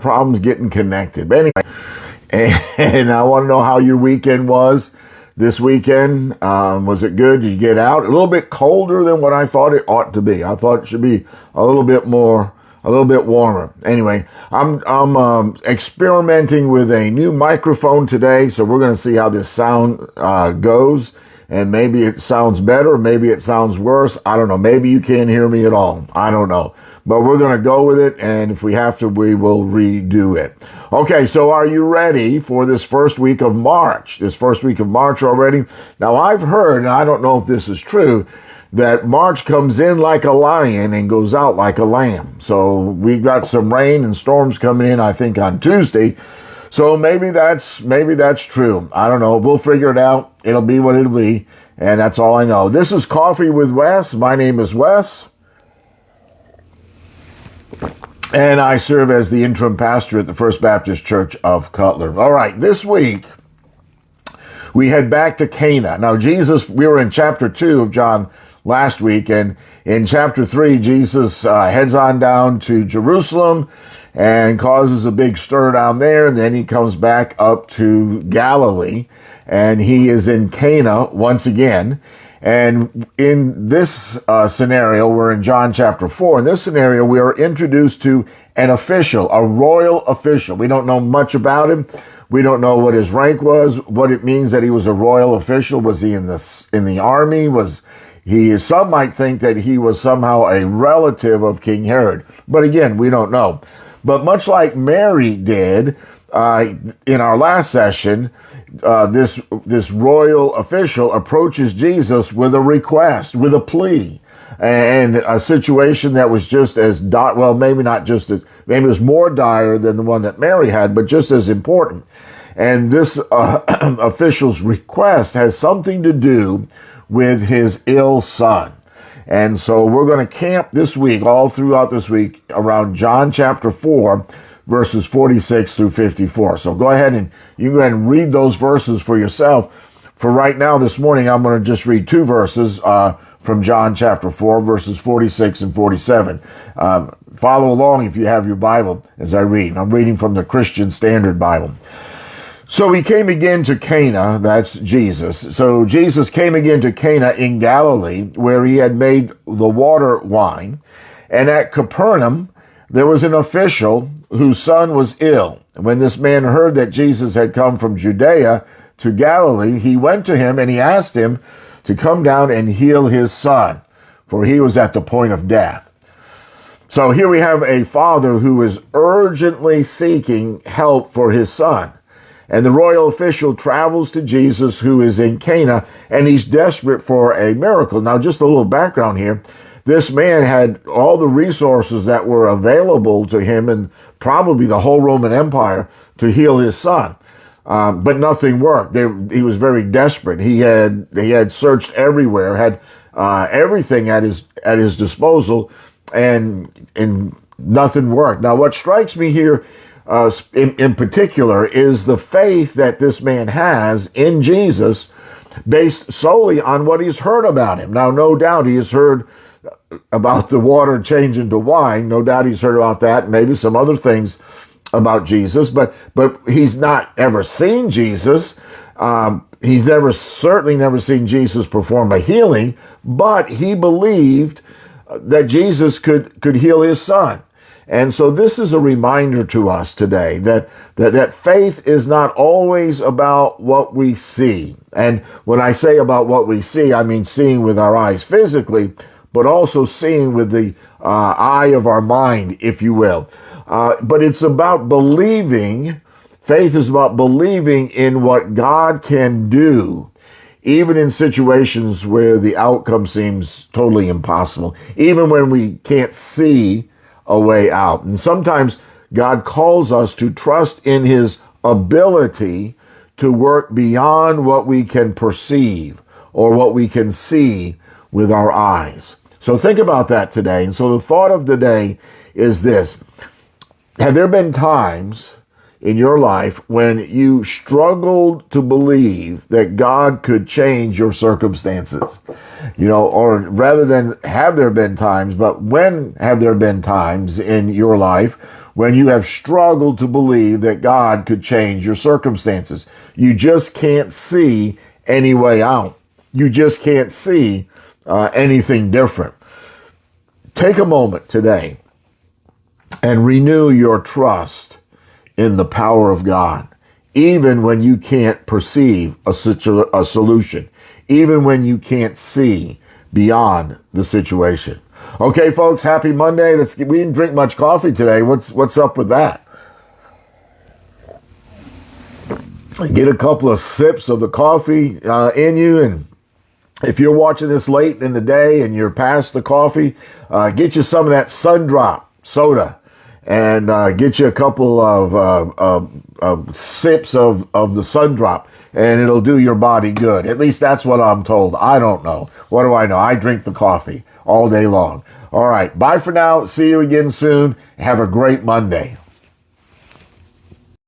problems getting connected. But anyway, and I want to know how your weekend was this weekend. Was it good? Did you get out? A little bit colder than what I thought it ought to be. I thought it should be a little bit warmer. Anyway, I'm experimenting with a new microphone today, so we're going to see how this sound goes. And maybe it sounds better, maybe it sounds worse. I don't know. Maybe you can't hear me at all. I don't know. But we're going to go with it, and if we have to, we will redo it. Okay, so are you ready for this first week of March? This first week of March already? Now, I've heard, and I don't know if this is true, that March comes in like a lion and goes out like a lamb. So we've got some rain and storms coming in, I think, on Tuesday. So maybe that's true. I don't know. We'll figure it out. It'll be what it'll be. And that's all I know. This is Coffee with Wes. My name is Wes. And I serve as the interim pastor at the First Baptist Church of Cutler. All right. This week, we head back to Cana. Now, we were in chapter 2 of John last week. And in chapter 3, Jesus heads on down to Jerusalem and causes a big stir down there. And then he comes back up to Galilee, and he is in Cana once again. And in this scenario, we're in John chapter 4. In this scenario, we are introduced to an official, a royal official. We don't know much about him. We don't know what his rank was, what it means that he was a royal official. Was he in the army? Some might think that he was somehow a relative of King Herod. But again, we don't know. But much like Mary did in our last session, this royal official approaches Jesus with a request, with a plea, and a situation that was just as maybe it was more dire than the one that Mary had, but just as important. And this official's request has something to do with his ill son. And so we're going to camp this week, all throughout this week, around John chapter 4, verses 46 through 54. So you can go ahead and read those verses for yourself. For right now, this morning, I'm going to just read 2 verses from John chapter 4, verses 46 and 47. Follow along if you have your Bible as I read. I'm reading from the Christian Standard Bible. So he came again to Cana, that's Jesus. So Jesus came again to Cana in Galilee, where he had made the water wine. And at Capernaum, there was an official whose son was ill. And when this man heard that Jesus had come from Judea to Galilee, he went to him and he asked him to come down and heal his son, for he was at the point of death. So here we have a father who is urgently seeking help for his son. And the royal official travels to Jesus, who is in Cana, and he's desperate for a miracle. Now, just a little background here. This man had all the resources that were available to him and probably the whole Roman Empire to heal his son. But nothing worked. He was very desperate. He had searched everywhere, had everything at his disposal, and nothing worked. Now, what strikes me here in particular is the faith that this man has in Jesus, based solely on what he's heard about him. Now, no doubt he has heard about the water changing to wine. No doubt he's heard about that, maybe some other things about Jesus, but he's not ever seen Jesus. He's certainly never seen Jesus perform a healing, but he believed that Jesus could heal his son. And so this is a reminder to us today that faith is not always about what we see. And when I say about what we see, I mean seeing with our eyes physically, but also seeing with the eye of our mind, if you will. But it's about believing. Faith is about believing in what God can do, even in situations where the outcome seems totally impossible, even when we can't see a way out. And sometimes God calls us to trust in his ability to work beyond what we can perceive or what we can see with our eyes. So think about that today. And so the thought of the day is this. Have there been times in your life when you struggled to believe that God could change your circumstances? Or rather than have there been times, but when have there been times in your life when you have struggled to believe that God could change your circumstances? You just can't see any way out. You just can't see anything different. Take a moment today and renew your trust in the power of God, even when you can't perceive a solution, even when you can't see beyond the situation. Okay, folks, happy Monday. We didn't drink much coffee today. What's up with that? Get a couple of sips of the coffee in you, and if you're watching this late in the day and you're past the coffee, get you some of that Sundrop soda and get you a couple of sips of the Sundrop, and it'll do your body good. At least that's what I'm told. I don't know. What do I know? I drink the coffee all day long. All right. Bye for now. See you again soon. Have a great Monday.